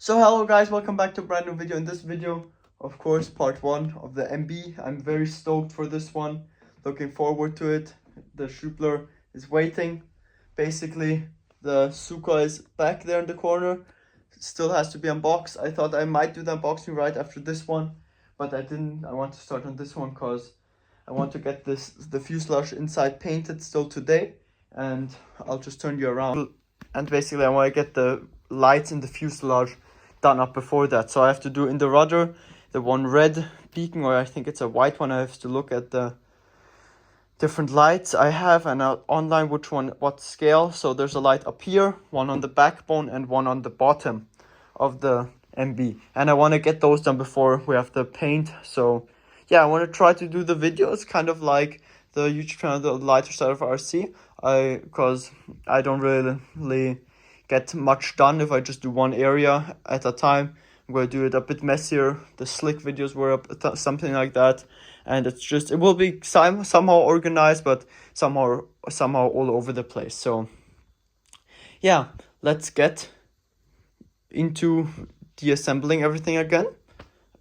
So hello guys, welcome back to a brand new video. In this video, of course, part 1 of the MB. I'm very stoked for this one. Looking forward to it. The Schubler is waiting. Basically, the Suka is back there in the corner. It still has to be unboxed. I thought I might do the unboxing right after this one, but I didn't. I want to start on this one because I want to get the fuselage inside painted still today, and I'll just turn you around. And basically I want to get the lights in the fuselage done up before that. So I have to do in the rudder, the one red beacon, or I think it's a white one. I have to look at the different lights I have and online which one, what scale. So there's a light up here, one on the backbone and one on the bottom of the MB. And I want to get those done before we have the paint. So yeah, I want to try to do the videos kind of like the YouTube channel, the lighter side of RC. Because I don't really get much done if I just do one area at a time. I'm going to do it a bit messier. The slick videos were something like that. And it's just, it will be somehow organized, but somehow all over the place. So yeah, let's get into deassembling everything again.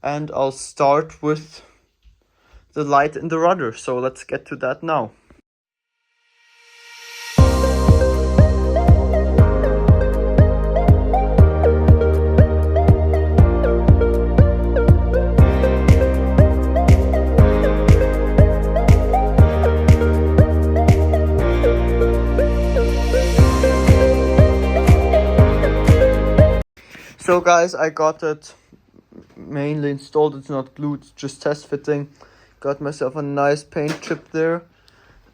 And I'll start with the light in the rudder. So let's get to that now. So guys, I got it mainly installed. It's not glued, it's just test fitting. Got myself a nice paint chip there.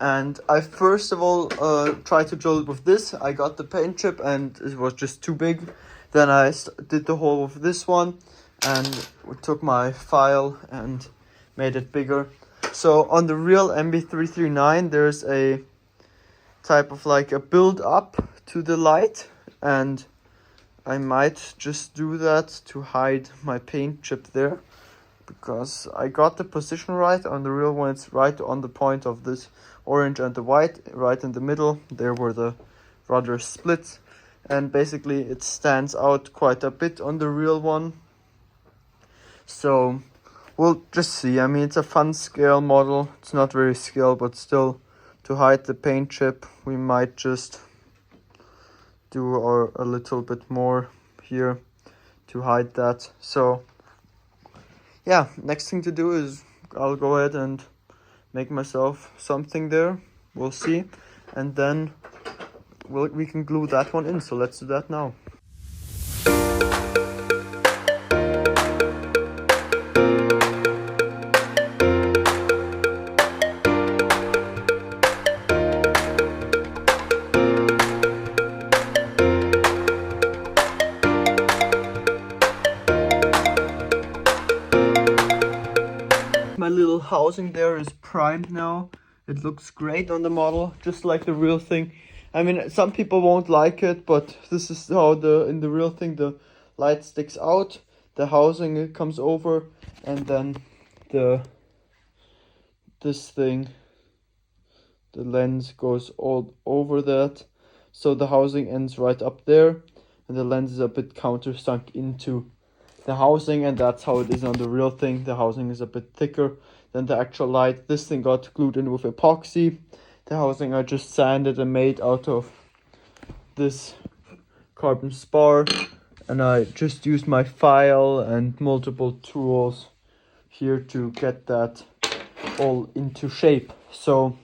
And I first of all tried to drill it with this. I got the paint chip and it was just too big. Then I did the hole with this one and took my file and made it bigger. So on the real mb339 there's a type of like a build up to the light, and I might just do that to hide my paint chip there, because I got the position right. On the real one it's right on the point of this orange and the white, right in the middle. There were the rudder splits, and basically it stands out quite a bit on the real one. So we'll just see. I mean, it's a fun scale model. It's not very scale, but still, to hide the paint chip we might just do a little bit more here to hide that. So yeah, next thing to do is I'll go ahead and make myself something there. We'll see, and then we can glue that one in. So let's do that now. My little housing there is primed now. It looks great on the model, just like the real thing. I mean, some people won't like it, but this is how in the real thing the light sticks out. The housing, it comes over, and then this thing, the lens goes all over that. So the housing ends right up there, and the lens is a bit countersunk into the housing, and that's how it is on the real thing. The housing is a bit thicker than the actual light. This thing got glued in with epoxy. The housing I just sanded and made out of this carbon spar, and I just used my file and multiple tools here to get that all into shape. So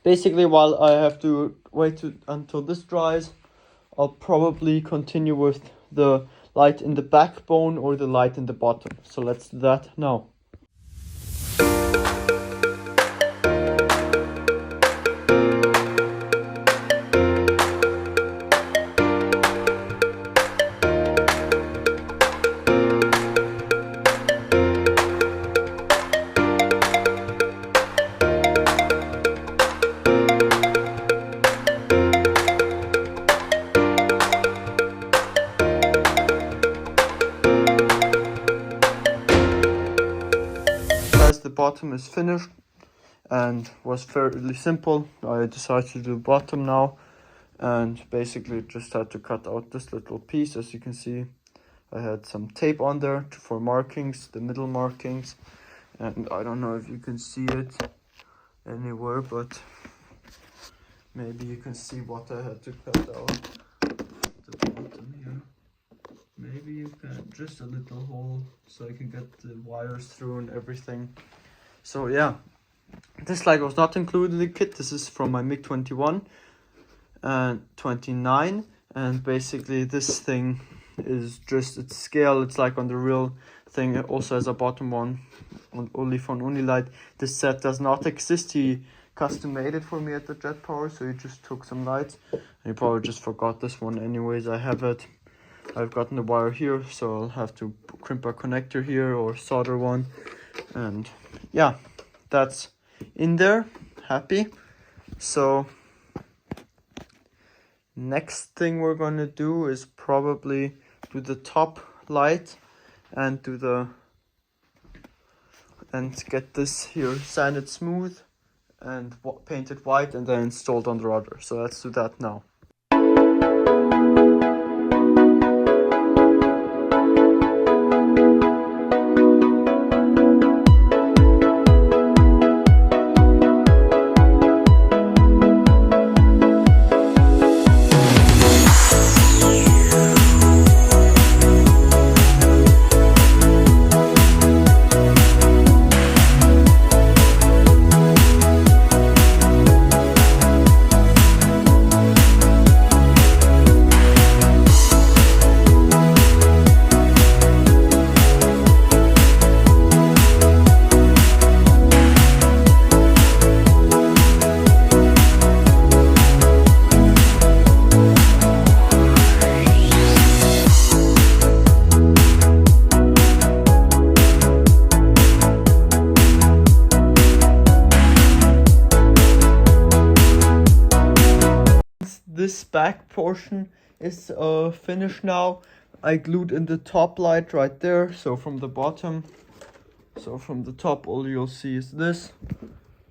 basically, while I have to wait until this dries, I'll probably continue with the light in the backbone or the light in the bottom. So let's do that now. The bottom is finished and was fairly simple. I decided to do bottom now, and basically just had to cut out this little piece. As you can see, I had some tape on there for markings, the middle markings, and I don't know if you can see it anywhere, but maybe you can see what I had to cut out the bottom here. Maybe you can, just a little hole so I can get the wires through and everything. So yeah, this light was not included in the kit. This is from my MiG-21 and 29, and basically this thing is just its scale. It's like on the real thing. It also has a bottom one only for an Unilight. This set does not exist. He custom made it for me at the Jet Power, so he just took some lights and he probably just forgot this one. Anyways, I have it. I've gotten the wire here, so I'll have to crimp a connector here or solder one, and yeah, that's in there. Happy. So next thing we're gonna do is probably do the top light and get this here sanded smooth and painted white and then installed on the rudder. So let's do that now. This back portion is finished now. I glued in the top light right there, so from the bottom, so from the top all you'll see is this.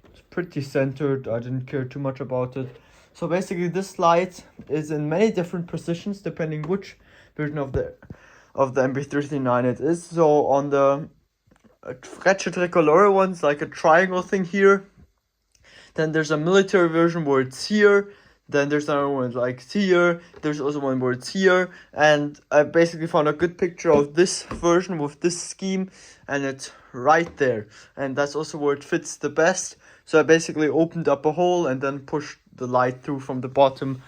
It's pretty centered. I didn't care too much about it. So basically this light is in many different positions depending which version of the mb339 it is. So on the Frecce Tricolore one's like a triangle thing here. Then there's a military version where it's here. Then there's another one like here. There's also one where it's here. And I basically found a good picture of this version with this scheme. And it's right there. And that's also where it fits the best. So I basically opened up a hole and then pushed the light through from the bottom.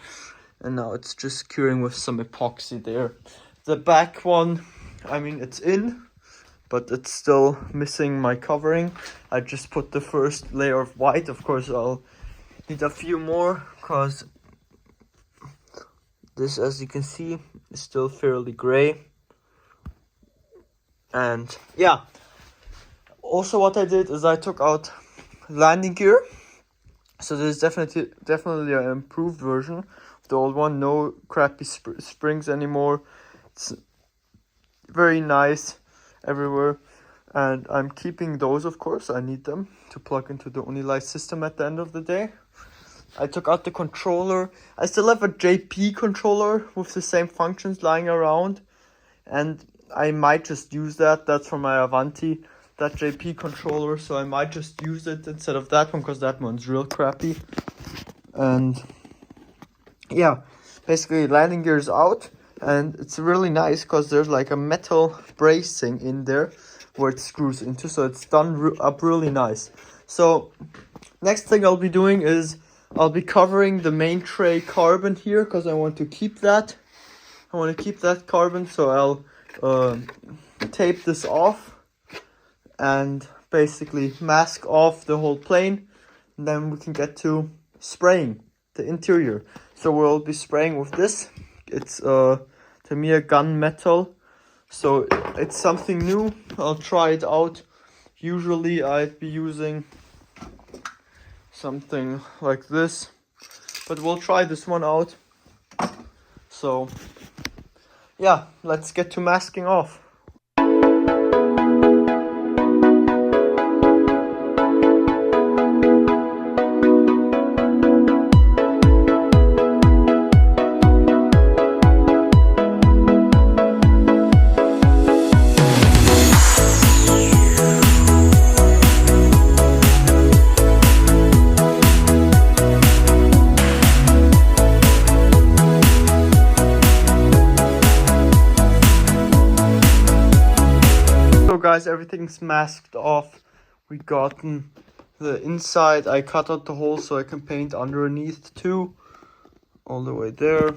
And now it's just curing with some epoxy there. The back one, I mean, it's in, but it's still missing my covering. I just put the first layer of white. Of course, I'll need a few more because this, as you can see, is still fairly gray. And yeah, also what I did is I took out landing gear. So this is definitely an improved version of the old one. No crappy springs anymore. It's very nice everywhere. And I'm keeping those, of course. I need them to plug into the Unilight system at the end of the day. I took out the controller. I still have a JP controller with the same functions lying around. And I might just use that. That's from my Avanti, that JP controller. So I might just use it instead of that one because that one's real crappy. And yeah, basically landing gear is out. And it's really nice because there's like a metal bracing in there where it screws into. So it's done up really nice. So next thing I'll be doing is I'll be covering the main tray carbon here because I want to keep that. I want to keep that carbon, so I'll tape this off and basically mask off the whole plane. And then we can get to spraying the interior. So we'll be spraying with this. It's Tamiya gunmetal. So it's something new. I'll try it out. Usually I'd be using something like this, but we'll try this one out. So yeah, let's get to masking off. guys, everything's masked off. We gotten the inside. I cut out the hole so I can paint underneath too, all the way there.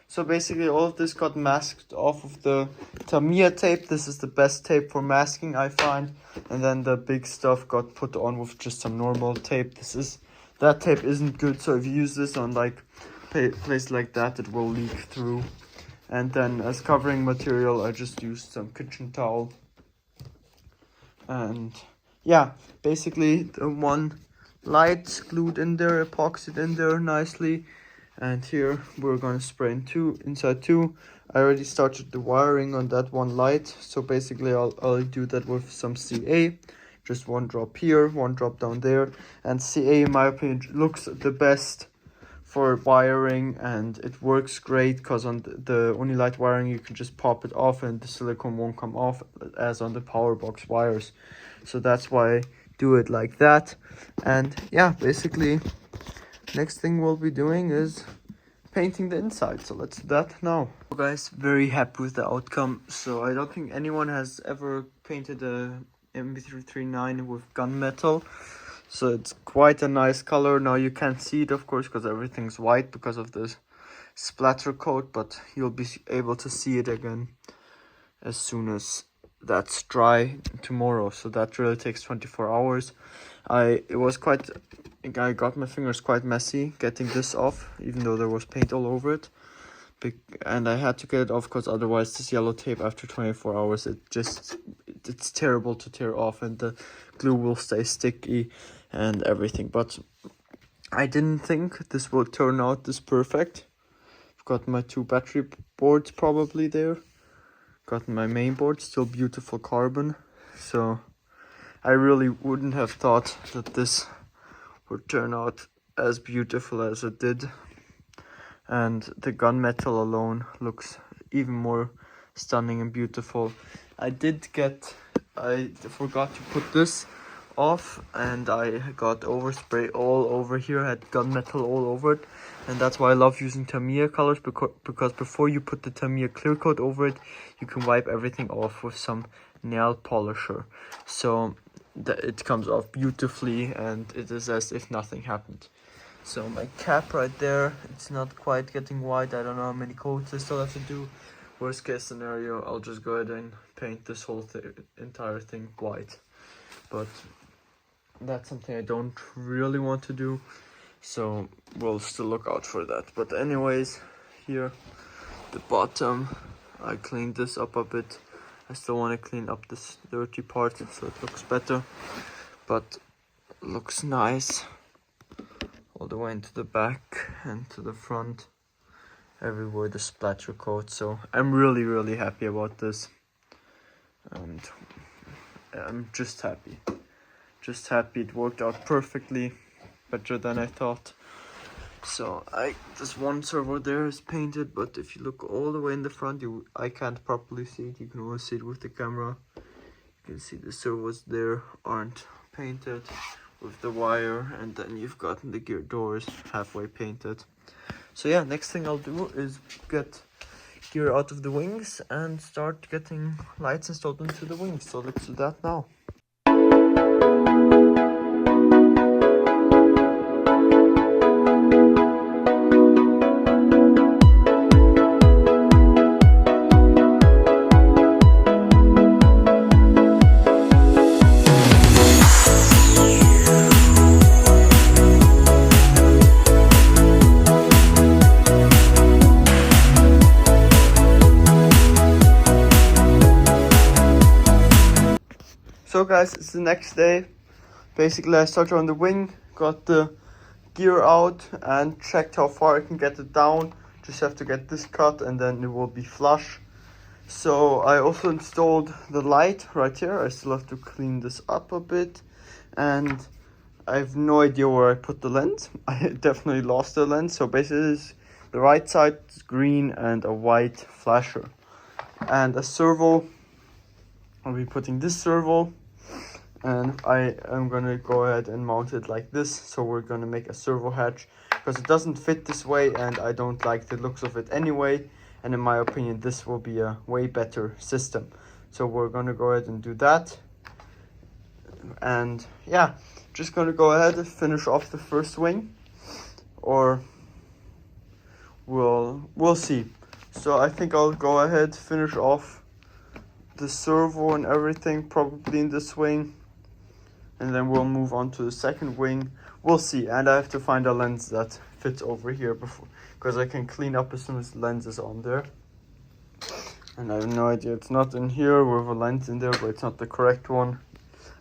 So basically all of this got masked off of the Tamiya tape. This is the best tape for masking, I find. And then the big stuff got put on with just some normal tape. That tape isn't good, so if you use this on like place like that, it will leak through. And then as covering material, I just used some kitchen towel. And yeah, basically the one light glued in there, epoxied in there nicely. And here we're going to spray inside two. I already started the wiring on that one light. So basically I'll do that with some CA. Just one drop here, one drop down there. And CA, in my opinion, looks the best for wiring. And it works great because on the only light wiring, you can just pop it off and the silicone won't come off as on the power box wires. So that's why I do it like that. And yeah, basically next thing we'll be doing is painting the inside, so let's do that now. So guys, very happy with the outcome. So I don't think anyone has ever painted a mb339 with gunmetal, so it's quite a nice color. Now you can't see it, of course, because everything's white because of this splatter coat, but you'll be able to see it again as soon as that's dry tomorrow. So that really takes 24 hours. I got my fingers quite messy getting this off, even though there was paint all over it. And I had to get it off because otherwise this yellow tape after 24 hours, it's terrible to tear off and the glue will stay sticky and everything. But I didn't think this would turn out this perfect. I've got my two battery boards probably there. Got my main board, still beautiful carbon. So I really wouldn't have thought that this would turn out as beautiful as it did. And the gunmetal alone looks even more stunning and beautiful. I forgot to put this off, and I got overspray all over here, had gunmetal all over it. And that's why I love using Tamiya colors, because before you put the Tamiya clear coat over it, you can wipe everything off with some nail polisher. So it comes off beautifully and it is as if nothing happened. So my cap right there, it's not quite getting white. I don't know how many coats I still have to do. Worst case scenario, I'll just go ahead and paint this whole entire thing white. But that's something I don't really want to do, so we'll still look out for that. But anyways, here the bottom, I cleaned this up a bit. I still want to clean up this dirty part so it looks better, but looks nice all the way into the back and to the front, everywhere the splatter coat. So I'm really happy about this, and I'm just happy it worked out perfectly, better than I thought. So this one servo there is painted, but if you look all the way in the front, I can't properly see it. You can only see it with the camera. You can see the servos there aren't painted with the wire, and then you've gotten the gear doors halfway painted. So yeah, next thing I'll do is get gear out of the wings and start getting lights installed into the wings. So let's do that now. So guys, it's the next day. Basically I started on the wing, got the gear out and checked how far I can get it down. Just have to get this cut and then it will be flush. So I also installed the light right here. I still have to clean this up a bit, and I have no idea where I put the lens. I definitely lost the lens. So basically the right side is green and a white flasher. And a servo, I'll be putting this servo, and I am gonna go ahead and mount it like this. So we're gonna make a servo hatch because it doesn't fit this way and I don't like the looks of it anyway. And in my opinion, this will be a way better system. So we're gonna go ahead and do that. And yeah, just gonna go ahead and finish off the first wing, or we'll see. So I think I'll go ahead, finish off the servo and everything probably in this wing, and then we'll move on to the second wing. We'll see. And I have to find a lens that fits over here before, because I can clean up as soon as the lens is on there. And I have no idea, it's not in here. We have a lens in there, but it's not the correct one.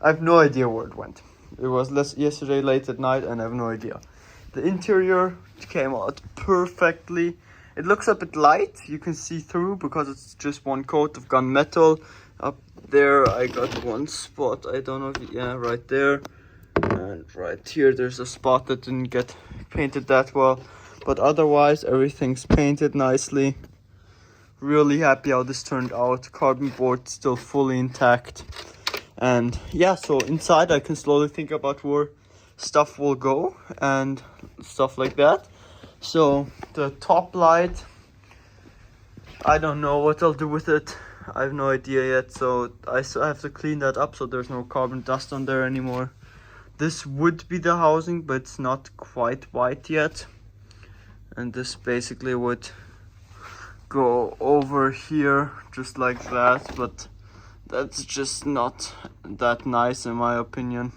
I have no idea where it went. It was yesterday late at night, and I have no idea. The interior came out perfectly. It looks a bit light, you can see through, because it's just one coat of gunmetal. Up there I got one spot, I don't know if, yeah, right there. And right here there's a spot that didn't get painted that well. But otherwise everything's painted nicely. Really happy how this turned out. Carbon board still fully intact. And yeah, so inside I can slowly think about where stuff will go and stuff like that. So the top light, I don't know what I'll do with it. I have no idea yet, so I have to clean that up so there's no carbon dust on there anymore. This would be the housing, but it's not quite white yet. And this basically would go over here just like that, but that's just not that nice in my opinion.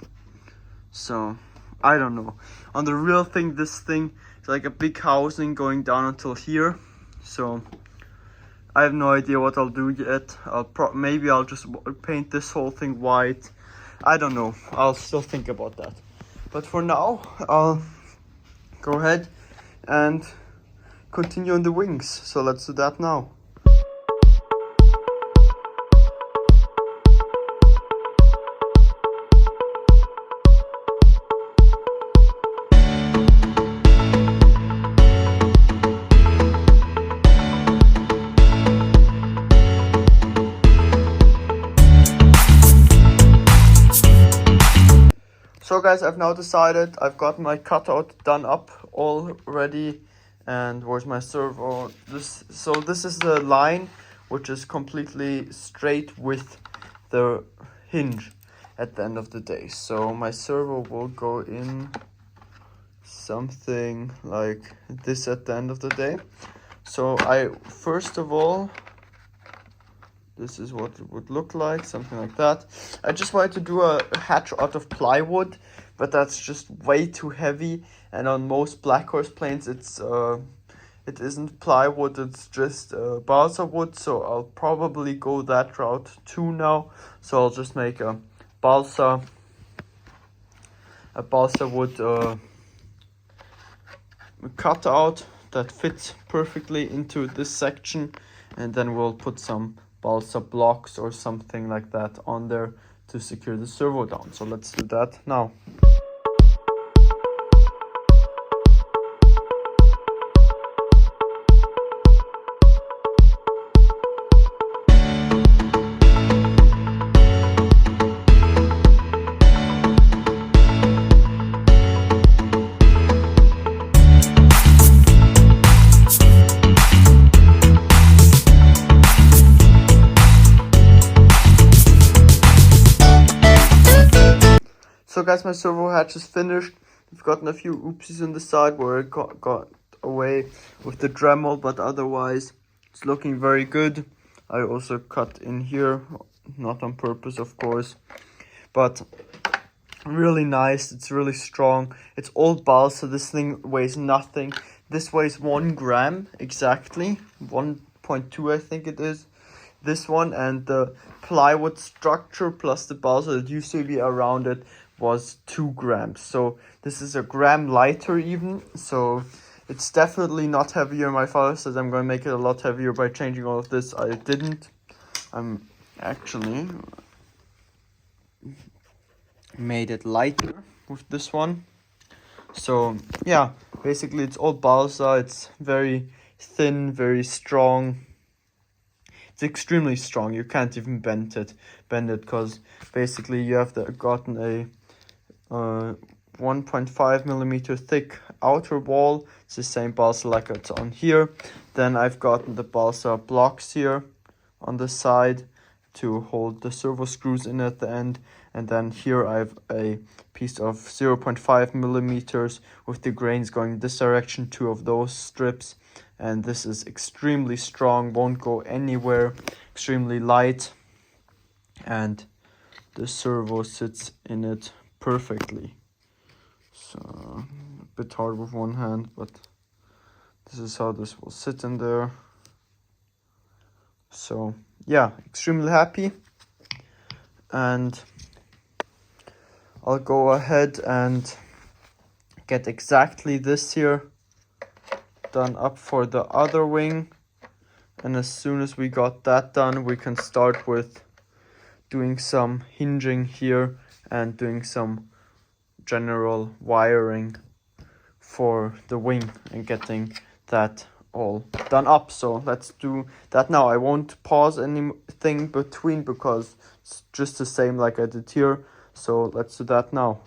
So I don't know. On the real thing, this thing is like a big housing going down until here. So I have no idea what I'll do yet. Maybe I'll just paint this whole thing white. I don't know. I'll still think about that. But for now, I'll go ahead and continue on the wings. So let's do that now. So guys, I've now decided, I've got my cutout done up already, and where's my servo? This is the line which is completely straight with the hinge at the end of the day. So my servo will go in something like this at the end of the day. So first of all, this is what it would look like, something like that. I just wanted to do a hatch out of plywood, but that's just way too heavy. And on most black horse planes, it isn't plywood, it's just balsa wood. So I'll probably go that route too now. So I'll just make a balsa wood cutout that fits perfectly into this section, and then we'll put some balsa blocks or something like that on there to secure the servo down. So let's do that now. So guys, my servo hatch is finished. I've gotten a few oopsies on the side where it got away with the Dremel, but otherwise it's looking very good. I also cut in here, not on purpose of course, but really nice. It's really strong. It's all balsa. This thing weighs nothing. This weighs 1 gram exactly, 1.2 I think it is. This one, and the plywood structure plus the balsa that used to be around it was 2 grams. So this is a gram lighter even. So it's definitely not heavier. My father says I'm going to make it a lot heavier by changing all of this. I didn't. I'm actually made it lighter with this one. So yeah, basically it's all balsa. It's very thin, very strong. It's extremely strong. You can't even bend it because basically you have gotten a 1.5 millimeter thick outer wall. It's the same balsa like it's on here. Then I've gotten the balsa blocks here on the side to hold the servo screws in at the end. And then here I have a piece of 0.5 millimeters with the grains going this direction, 2 of those strips. And this is extremely strong, won't go anywhere, extremely light. And the servo sits in it perfectly. So a bit hard with one hand, but this is how this will sit in there. So yeah, extremely happy. And I'll go ahead and get exactly this here done up for the other wing. And as soon as we got that done, we can start with doing some hinging here and doing some general wiring for the wing and getting that all done up. So let's do that now. I won't pause anything between because it's just the same like I did here. So let's do that now.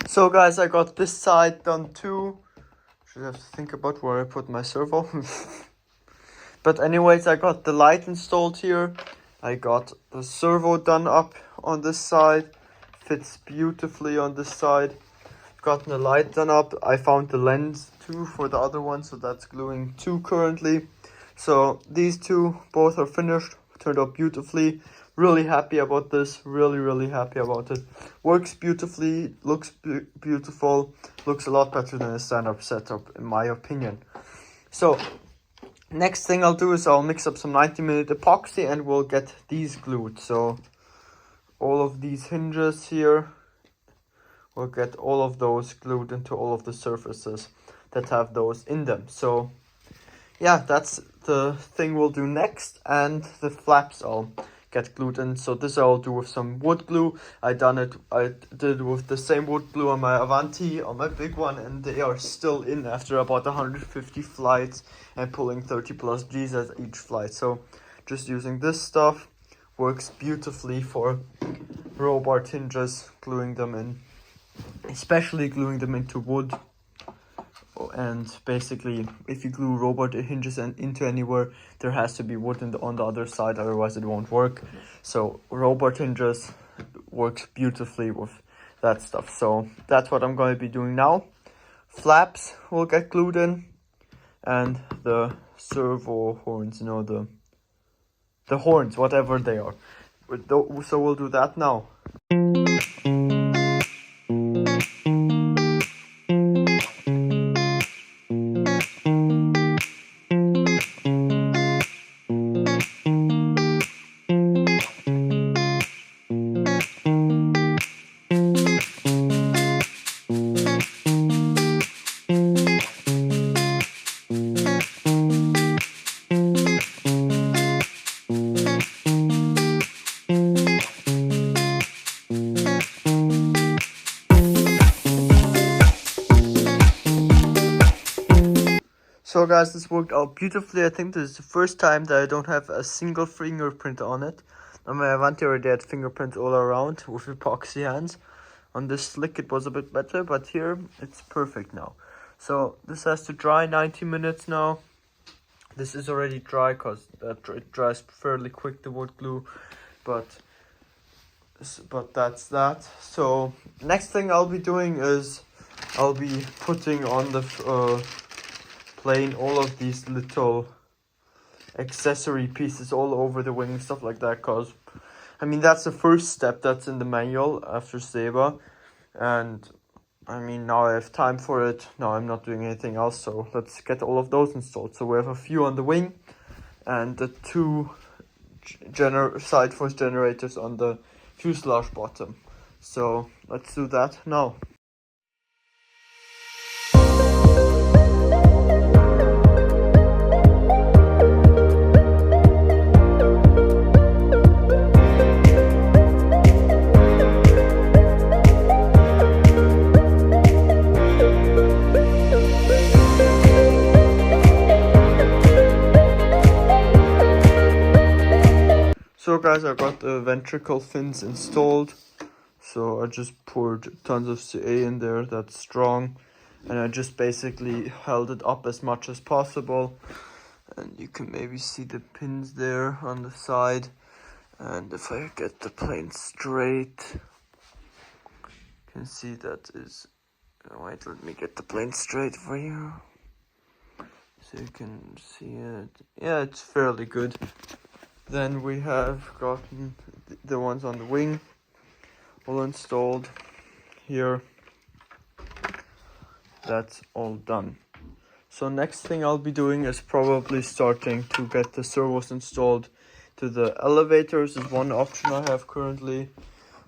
So guys, I got this side done too. Should have to think about where I put my servo. But anyways, I got the light installed here. I got the servo done up on this side. Fits beautifully on this side. Gotten the light done up. I found the lens too for the other one, so that's gluing too currently. So these two both are finished. Turned out beautifully. Really happy about this. Really happy about it. Works beautifully. Looks beautiful. Looks a lot better than a stand-up setup in my opinion. So next thing I'll do is I'll mix up some 90-minute epoxy and we'll get these glued. So all of these hinges here, we'll get all of those glued into all of the surfaces that have those in them. So yeah, that's the thing we'll do next. And the flaps I'll get glued in. So this I'll do with some wood glue. I did it with the same wood glue on my Avanti, on my big one, and they are still in after about 150 flights and pulling 30 plus G's at each flight. So just using this stuff works beautifully for Robart hinges, gluing them in, especially gluing them into wood. And basically, if you glue Robart hinges into anywhere, there has to be wood on the other side, otherwise it won't work. So Robart hinges works beautifully with that stuff. So that's what I'm going to be doing now. Flaps will get glued in, and the servo horns, you know, the horns, whatever they are. So we'll do that now. So guys, this worked out beautifully. I think this is the first time that I don't have a single fingerprint on it. On my Avanti already had fingerprints all around with epoxy hands. On this slick it was a bit better, but here it's perfect now. So this has to dry 90 minutes now. This is already dry because it dries fairly quick, the wood glue, but that's that. So next thing I'll be doing is I'll be putting on the plane all of these little accessory pieces all over the wing, stuff like that, because I mean that's the first step that's in the manual after Seba, and I mean, now I have time for it. Now I'm not doing anything else, so let's get all of those installed. So we have a few on the wing and the two side force generators on the fuselage bottom. So let's do that now. So guys, I got the ventricle fins installed. So I just poured tons of CA in there, that's strong. And I just basically held it up as much as possible. And you can maybe see the pins there on the side. And if I get the plane straight, you can see that is... Wait, let me get the plane straight for you. So you can see it. Yeah, it's fairly good. Then we have gotten the ones on the wing all installed here. That's all done. So next thing I'll be doing is probably starting to get the servos installed to the elevators is one option I have currently.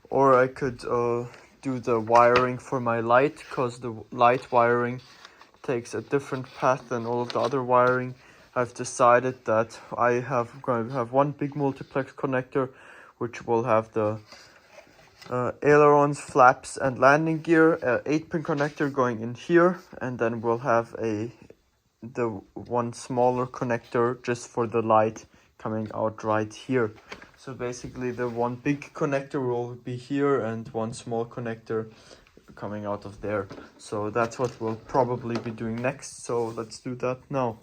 Or I could do the wiring for my light, because the light wiring takes a different path than all of the other wiring. I've decided that I'm going to have one big multiplex connector, which will have the ailerons, flaps, and landing gear. 8-pin connector going in here, and then we'll have the one smaller connector just for the light coming out right here. So basically, the one big connector will be here, and one small connector coming out of there. So that's what we'll probably be doing next. So let's do that now.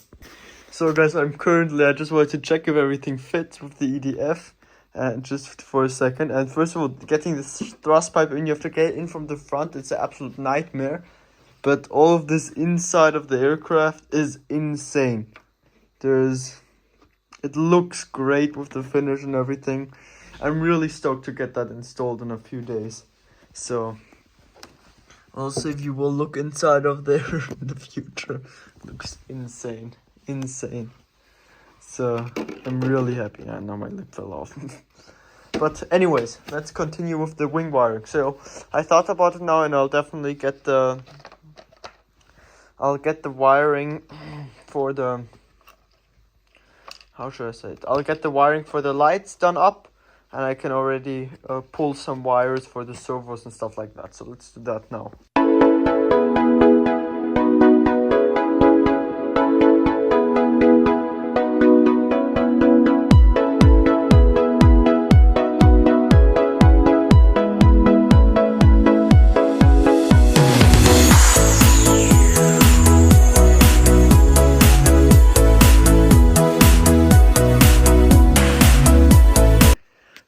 So guys, I just wanted to check if everything fits with the EDF, just for a second. And first of all, getting this thrust pipe in, you have to get in from the front. It's an absolute nightmare. But all of this inside of the aircraft is insane. It looks great with the finish and everything. I'm really stoked to get that installed in a few days. So also, if you will look inside of there in the future, it looks insane. So I'm really happy. I know my lip fell off. But anyways, let's continue with the wing wiring. So I thought about it now, and I'll definitely get the wiring for the, how should I say it? I'll get the wiring for the lights done up, and I can already pull some wires for the servos and stuff like that. So let's do that now.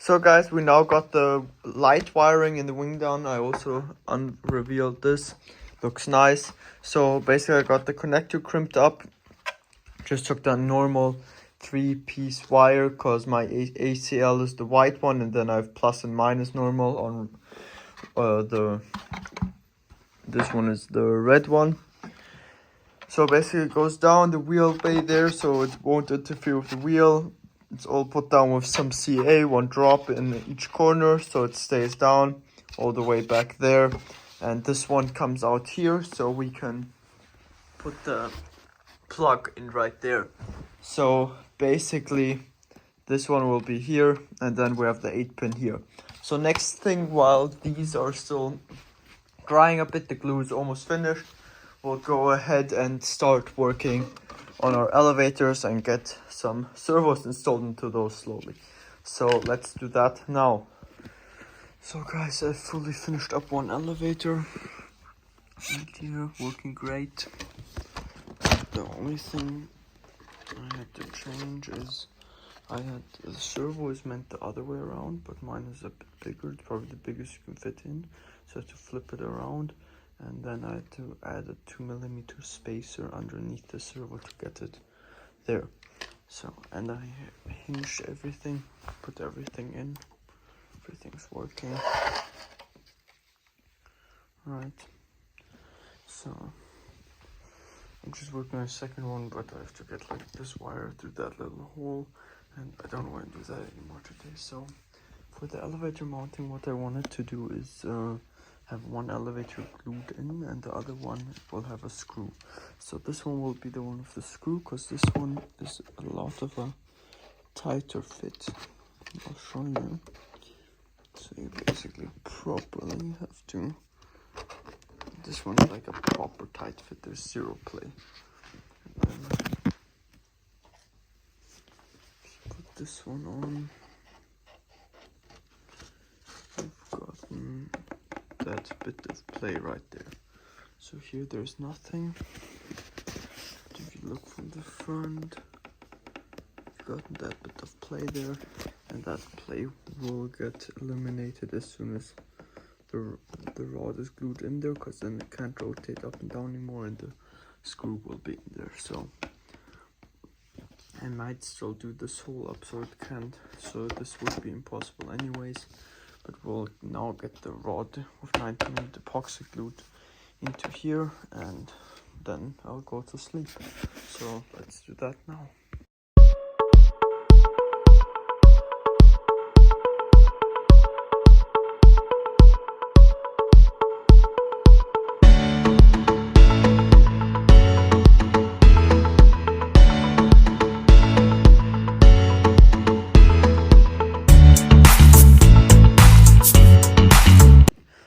So guys, we now got the light wiring in the wing down. I also unrevealed this. Looks nice. So basically I got the connector crimped up. Just took the normal 3-piece wire, because my ACL is the white one, and then I have plus and minus normal on this one is the red one. So basically it goes down the wheel bay there, so it won't interfere with the wheel. It's all put down with some CA, one drop in each corner, so it stays down all the way back there. And this one comes out here, so we can put the plug in right there. So basically this one will be here, and then we have the 8-pin here. So next thing, while these are still drying a bit, the glue is almost finished, we'll go ahead and start working on our elevators and get some servos installed into those slowly. So let's do that now. So guys, I fully finished up one elevator right here, working great. The only thing I had to change is the servo is meant the other way around, but mine is a bit bigger. It's probably the biggest you can fit in, so I have to flip it around. And then I had to add a 2mm spacer underneath the servo to get it there. So, and I hinged everything, put everything in. Everything's working. Right. So I'm just working on a second one, but I have to get like this wire through that little hole, and I don't want to do that anymore today. So for the elevator mounting, what I wanted to do is have one elevator glued in and the other one will have a screw. So this one will be the one with the screw, because this one is a lot of a tighter fit. I'll show you. So you basically properly have to, this one is like a proper tight fit, there's zero play. And then put this one on. I've gotten that bit of play right there. So here there's nothing. But if you look from the front, you've gotten that bit of play there, and that play will get eliminated as soon as the rod is glued in there, because then it can't rotate up and down anymore and the screw will be in there. So I might still do this hole up so it can't, so this would be impossible anyways, but we'll now get the rod with 90mm epoxy glued into here and then I'll go to sleep. So let's do that now.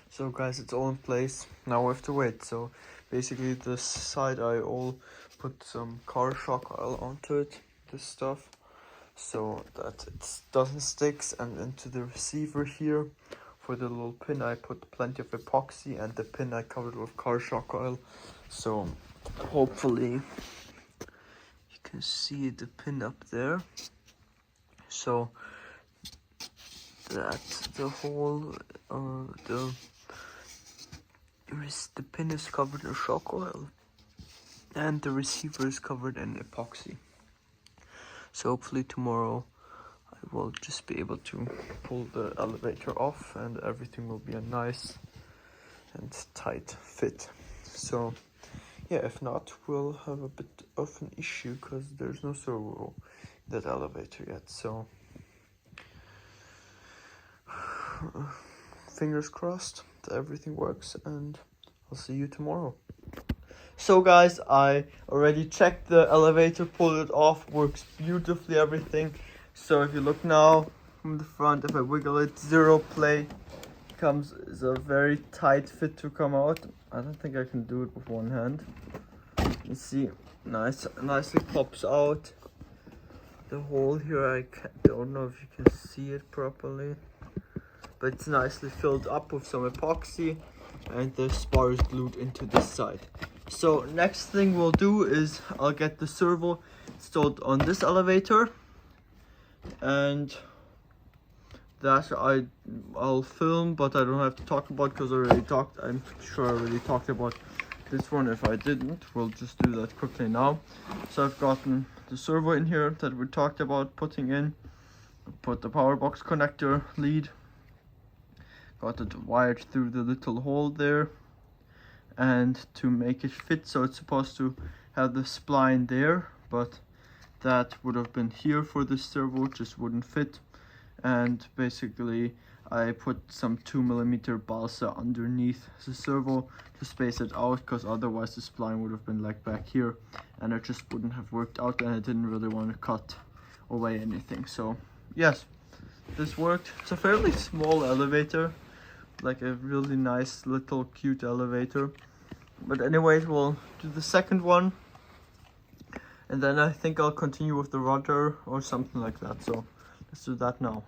So guys, it's all in place. Now we have to wait. So basically this side I all put some car shock oil onto it, this stuff, so that it doesn't stick, and into the receiver here for the little pin I put plenty of epoxy, and the pin I covered with car shock oil. So hopefully you can see the pin up there, so that the whole the pin is covered in shock oil and the receiver is covered in epoxy. So hopefully tomorrow I will just be able to pull the elevator off and everything will be a nice and tight fit. So yeah, if not, we'll have a bit of an issue because there's no servo in that elevator yet. So fingers crossed that everything works, and I'll see you tomorrow. So guys, I already checked the elevator, pulled it off, works beautifully, everything. So if you look now from the front, if I wiggle it, zero play, is a very tight fit to come out. I don't think I can do it with one hand. You see, nicely pops out. The hole here, I don't know if you can see it properly, but it's nicely filled up with some epoxy, and the spar is glued into this side. So next thing we'll do is I'll get the servo installed on this elevator, and that I'll film, but I don't have to talk about because I'm sure I already talked about this one. If I didn't, we'll just do that quickly now. So I've gotten the servo in here that we talked about putting in, put the power box connector lead, got it wired through the little hole there, and to make it fit, so it's supposed to have the spline there, but that would have been here for the servo, just wouldn't fit. And basically I put some 2mm balsa underneath the servo to space it out, because otherwise the spline would have been like back here and it just wouldn't have worked out, and I didn't really want to cut away anything. So yes, this worked. It's a fairly small elevator, like a really nice little cute elevator. But anyways, we'll do the second one, and then I think I'll continue with the rudder or something like that. So let's do that now.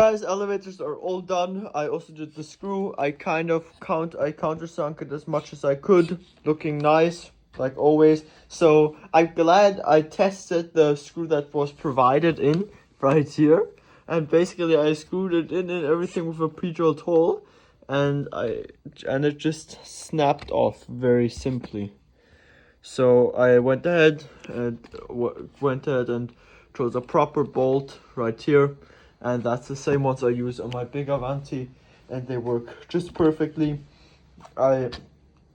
guys, elevators are all done. I also did the screw. I countersunk it as much as I could, looking nice like always. So I'm glad I tested the screw that was provided in right here, and basically I screwed it in and everything with a pre-drilled hole, and it just snapped off very simply. So I went ahead and chose a proper bolt right here, and that's the same ones I use on my big Avanti, and they work just perfectly. I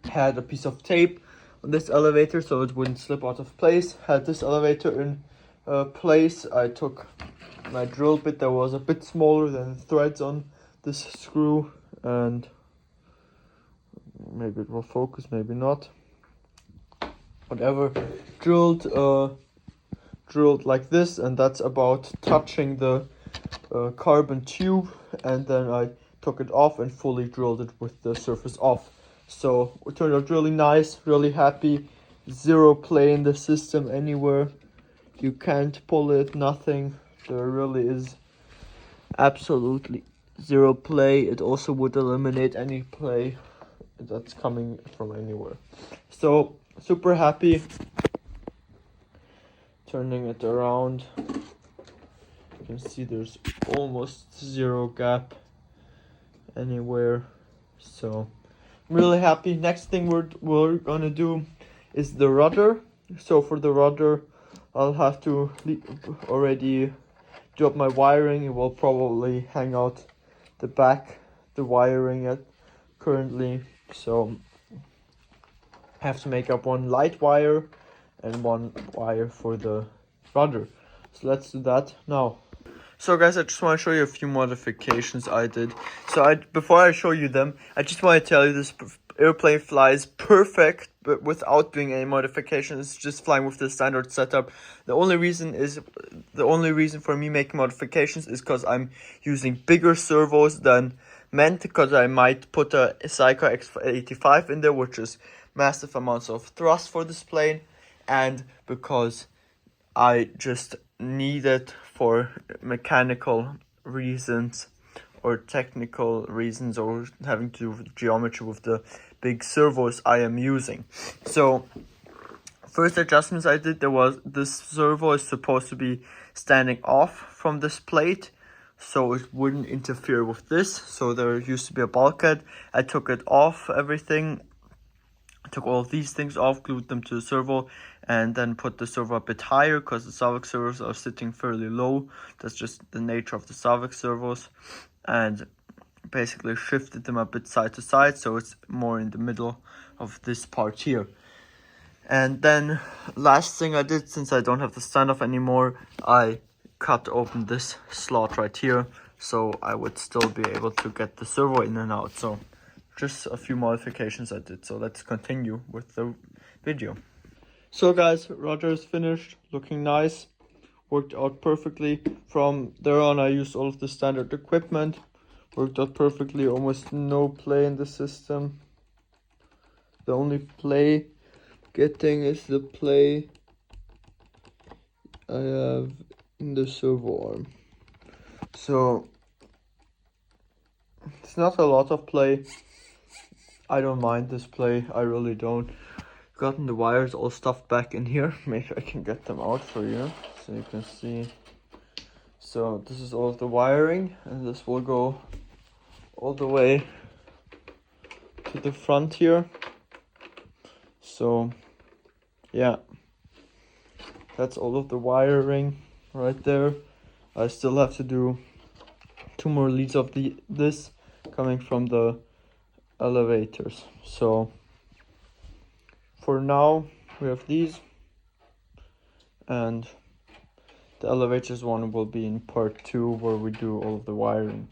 had a piece of tape on this elevator so it wouldn't slip out of place. Had this elevator in place. I took my drill bit that was a bit smaller than the threads on this screw, and maybe it will focus, maybe not. Whatever, drilled like this, and that's about touching the carbon tube, and then I took it off and fully drilled it with the surface off. So it turned out really nice, really happy. Zero play in the system anywhere. You can't pull it, nothing. There really is absolutely zero play. It also would eliminate any play that's coming from anywhere. So super happy. Turning it around, you can see there's almost zero gap anywhere. So I'm really happy. Next thing we're gonna do is the rudder. So for the rudder, I'll have to already do up my wiring. It will probably hang out the back, the wiring at currently. So I have to make up one light wire and one wire for the rudder. So let's do that now. So guys, I just want to show you a few modifications I did. So before I show you them, I just want to tell you this airplane flies perfect, but without doing any modifications. It's just flying with the standard setup. The only reason for me making modifications is because I'm using bigger servos than meant, because I might put a Seiko X85 in there, which is massive amounts of thrust for this plane, and because I just need it for mechanical reasons or technical reasons, or having to do with geometry with the big servos I am using. So first adjustments I did, this servo is supposed to be standing off from this plate, so it wouldn't interfere with this. So there used to be a bulkhead. I took it off, everything. Took all of these things off, glued them to the servo, and then put the servo a bit higher because the Savik servos are sitting fairly low. That's just the nature of the Savik servos, and basically shifted them a bit side to side so it's more in the middle of this part here. And then last thing I did, since I don't have the standoff anymore, I cut open this slot right here so I would still be able to get the servo in and out. So just a few modifications I did. So let's continue with the video. So guys, rudder is finished, looking nice, worked out perfectly. From there on I used all of the standard equipment, worked out perfectly, almost no play in the system. The only play getting is the play I have in the servo arm. So it's not a lot of play. I don't mind this play, I really don't. Gotten the wires all stuffed back in here. Maybe I can get them out for you so you can see. So this is all of the wiring, and this will go all the way to the front here. So yeah, that's all of the wiring right there. I still have to do 2 more leads of this coming from the elevators. So for now we have these, and the elevators one will be in part 2 where we do all of the wiring.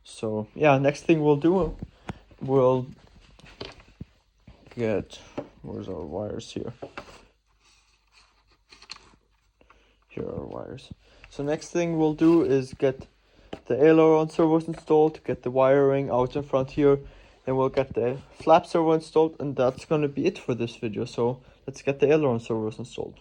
So yeah, next thing we'll do, we'll get, where's our wires here? Here are our wires. So next thing we'll do is get the aileron servos installed, get the wiring out in front here, then we'll get the flap servo installed, and that's going to be it for this video. So let's get the aileron servos installed.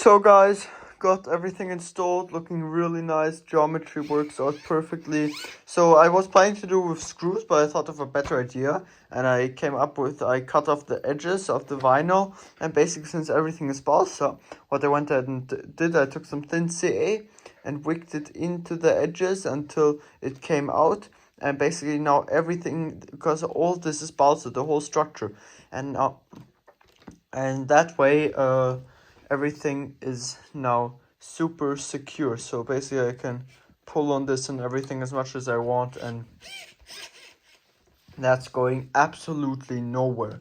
So guys, got everything installed, looking really nice. Geometry works out perfectly. So I was planning to do with screws, but I thought of a better idea, and I came up with, I cut off the edges of the vinyl, and basically since everything is balsa, what I went ahead and did, I took some thin CA and wicked it into the edges until it came out. And basically now everything, because all this is balsa, the whole structure, and that way everything is now super secure. So basically I can pull on this and everything as much as I want, and that's going absolutely nowhere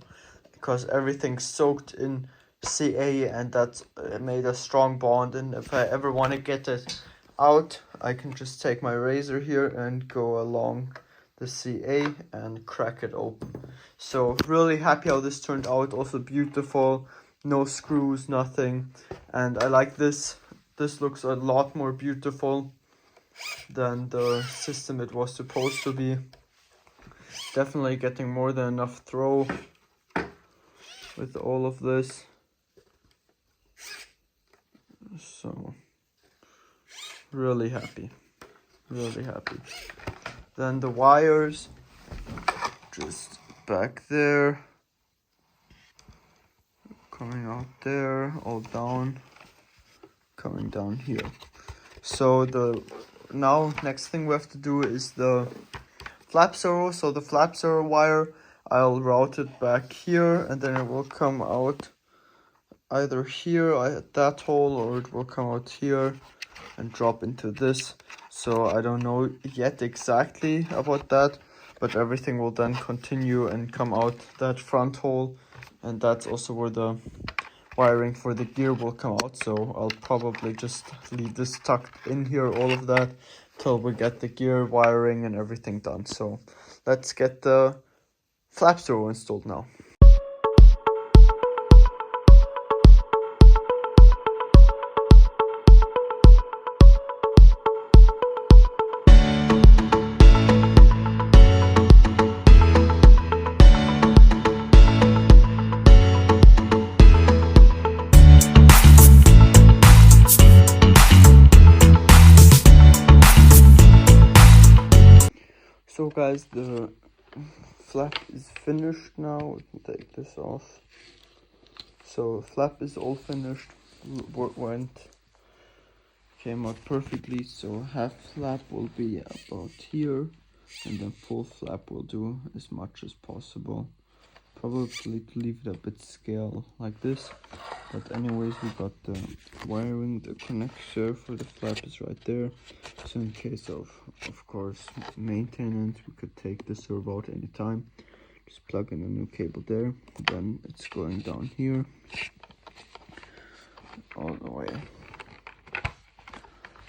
because everything's soaked in CA, and that's made a strong bond. And if I ever want to get it out, I can just take my razor here and go along the CA and crack it open. So really happy how this turned out. Also beautiful, no screws, nothing. And I like this. This looks a lot more beautiful than the system it was supposed to be. Definitely getting more than enough throw with all of this. So really happy, really happy. Then the wires just back there, coming out there, all down, coming down here. So the next thing we have to do is the flap servo. So the flap servo wire, I'll route it back here, and then it will come out either here at that hole, or it will come out here and drop into this. So I don't know yet exactly about that, but everything will then continue and come out that front hole, and that's also where the wiring for the gear will come out. So I'll probably just leave this tucked in here, all of that, till we get the gear wiring and everything done. So let's get the flap servo installed now. So guys, the flap is finished now. We can take this off. So flap is all finished. Came out perfectly. So half flap will be about here, and then full flap will do as much as possible. Probably to leave it a bit scale like this. But anyways, we got the wiring, the connector for the flap is right there. So in case of course, maintenance, we could take the servo out anytime. Just plug in a new cable there. Then it's going down here, all the way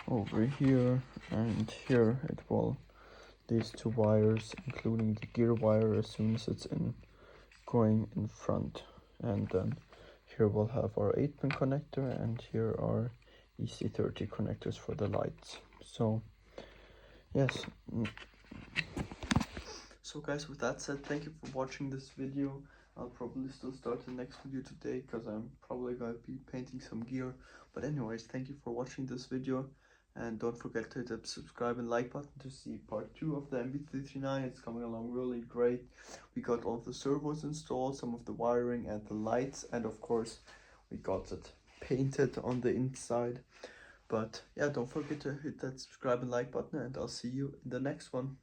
over here, and here it will, these two wires, including the gear wire, as soon as it's in, going in front. And then here we'll have our 8-pin connector, and here are EC30 connectors for the lights. So yes. So guys, with that said, thank you for watching this video. I'll probably still start the next video today because I'm probably going to be painting some gear. But anyways, thank you for watching this video, and don't forget to hit the subscribe and like button to see part 2 of the mb339. It's coming along really great. We got all the servos installed, some of the wiring and the lights, and of course we got it painted on the inside. But yeah, don't forget to hit that subscribe and like button, and I'll see you in the next one.